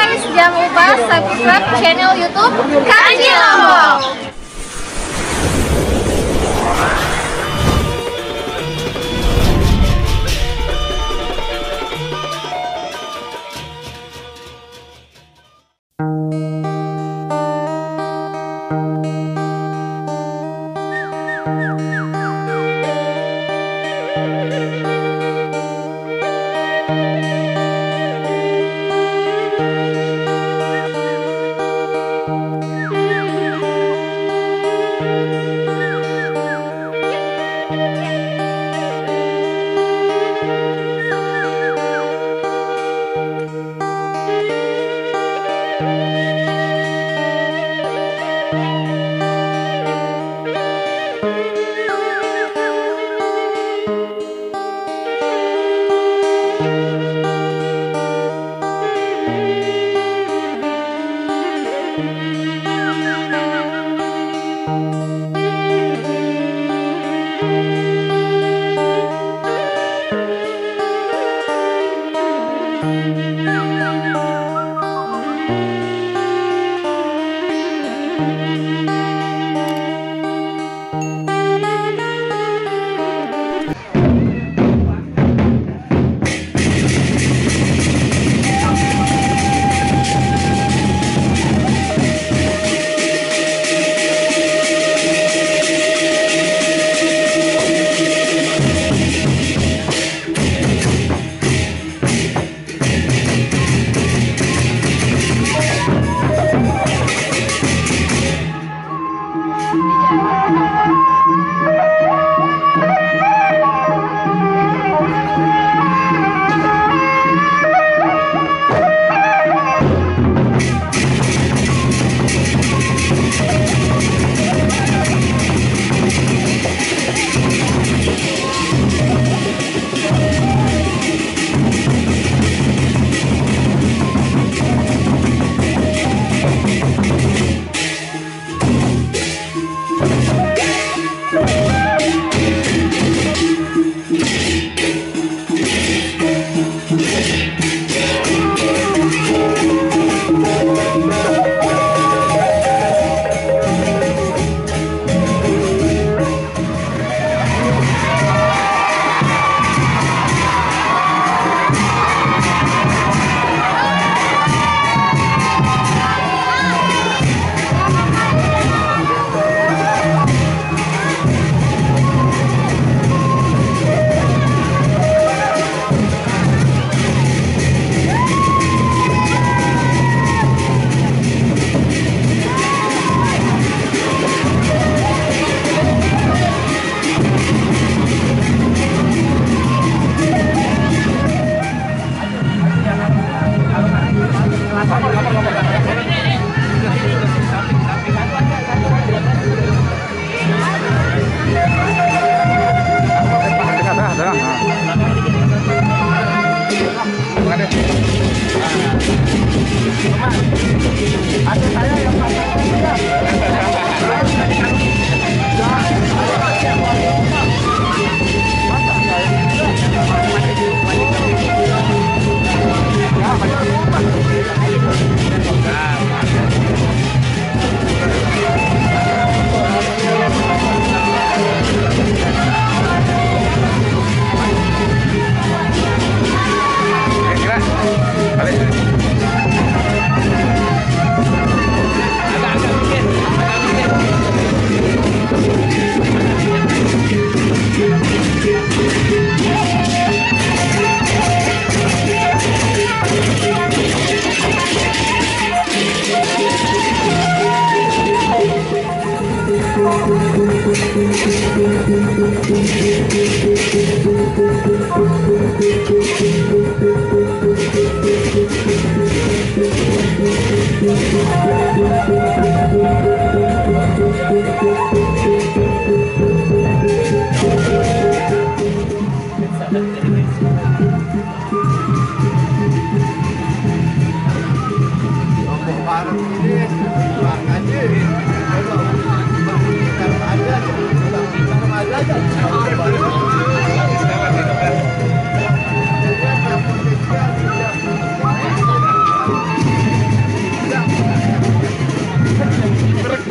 guys, jangan lupa subscribe channel YouTube Kanji Lombok.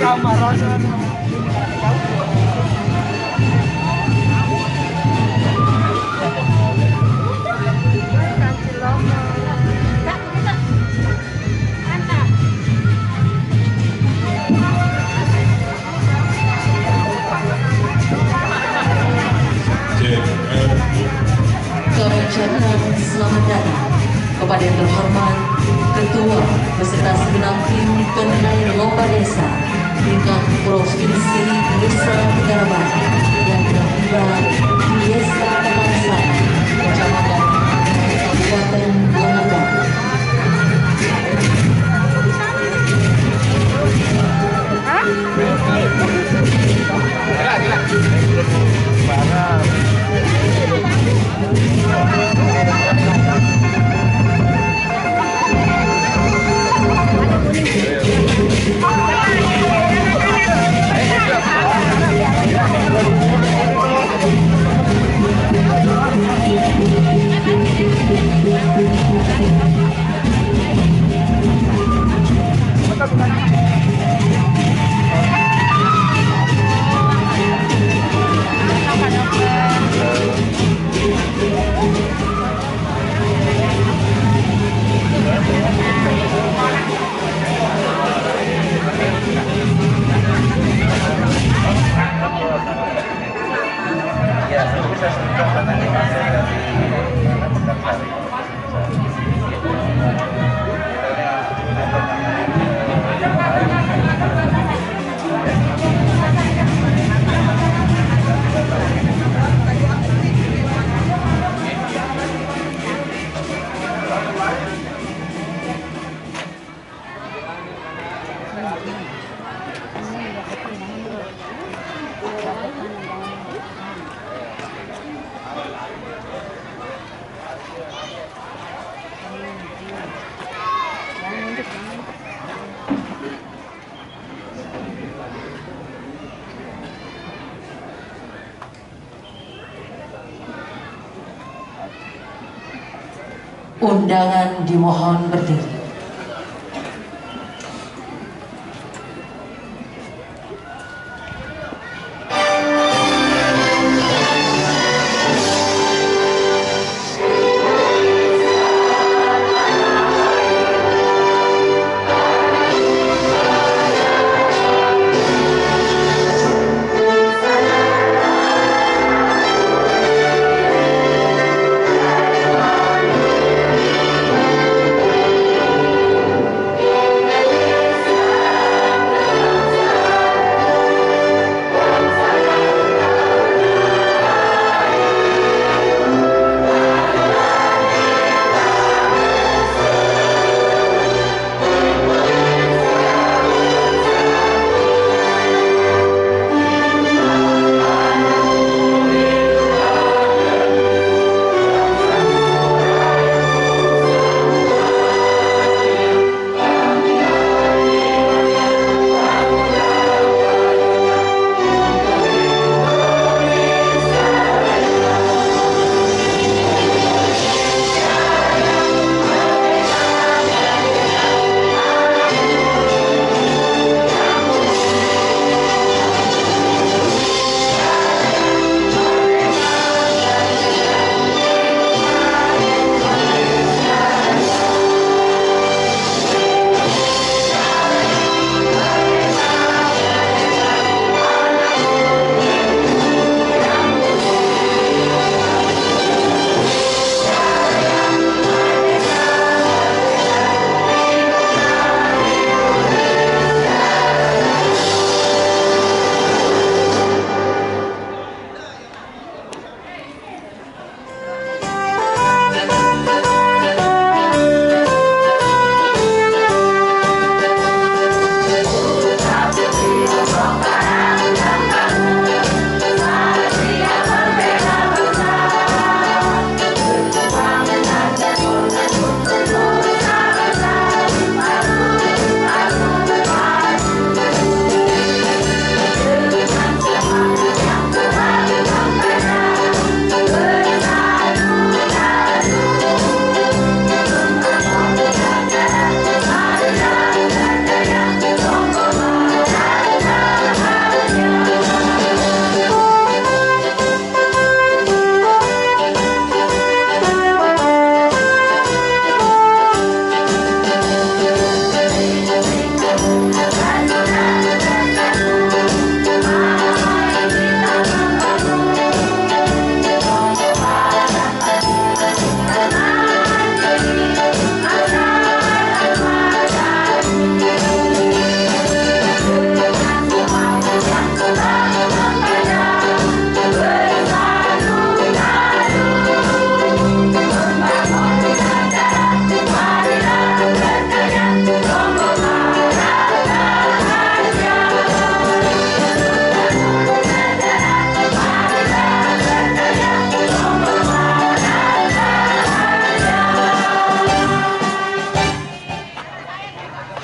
Kami ucapkan selamat datang kepada yang terhormat Ketua beserta segenap tim penilai lomba desa tingkat provinsi Nusa Tenggara Barat yang telah tiba di Desa Temansari, Kecamatan Kabupaten Langabar. Undangan dimohon berdiri.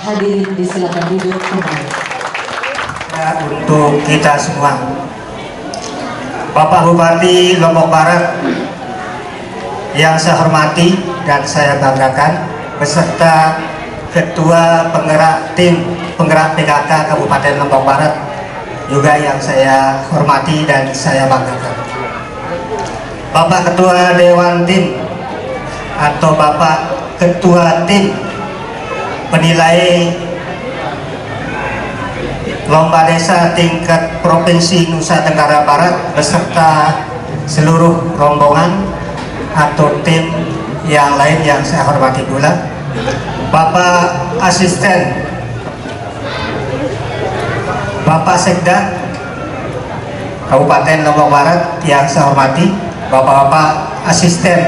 Hadirin disilakan duduk kembali. Untuk kita semua, Bapak Bupati Lombok Barat yang saya hormati dan saya banggakan, beserta Ketua Tim Penggerak PKK Kabupaten Lombok Barat juga yang saya hormati dan saya banggakan. Bapak Ketua Dewan Tim atau Bapak Ketua Tim Penilai Lomba Desa tingkat Provinsi Nusa Tenggara Barat beserta seluruh rombongan atau tim yang lain yang saya hormati pula, Bapak Asisten, Bapak Sekda Kabupaten Lombok Barat yang saya hormati, Bapak-bapak Asisten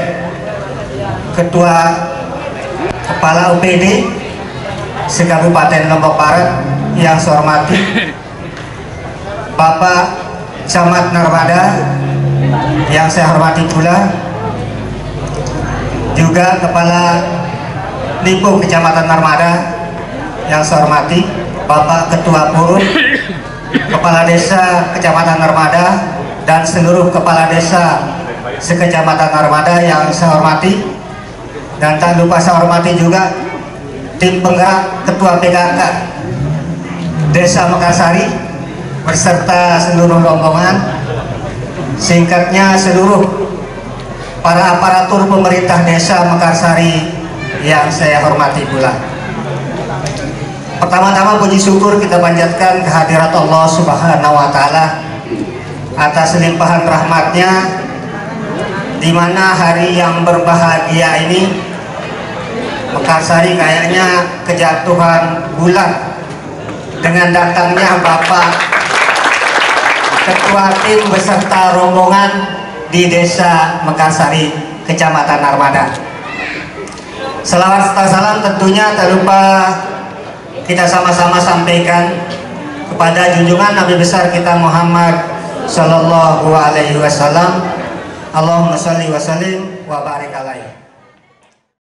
Ketua Kepala UPD se-Kabupaten Lombok Barat yang saya hormati, Bapak Camat Narmada yang saya hormati pula, juga Kepala Lipo Kecamatan Narmada yang saya hormati, Bapak Ketua Purun, Kepala Desa Kecamatan Narmada, dan seluruh Kepala Desa se-Kecamatan Narmada yang saya hormati, dan tak lupa saya hormati juga tim penggerak Ketua PKK Desa Mekarsari beserta seluruh rombongan, singkatnya seluruh para aparatur pemerintah Desa Mekarsari yang saya hormati pula. Pertama-tama puji syukur kita panjatkan kehadirat Allah Subhanahu wa Ta'ala atas limpahan rahmatnya, di mana hari yang berbahagia ini Mekarsari kayaknya kejatuhan bulan dengan datangnya Bapak Ketua Tim beserta rombongan di Desa Mekarsari, Kecamatan Narmada. Selawat serta salam tentunya tak lupa kita sama-sama sampaikan kepada junjungan Nabi besar kita Muhammad Sallallahu Alaihi Wasallam. Allahumma sholli wa sallim wa barik alaihi.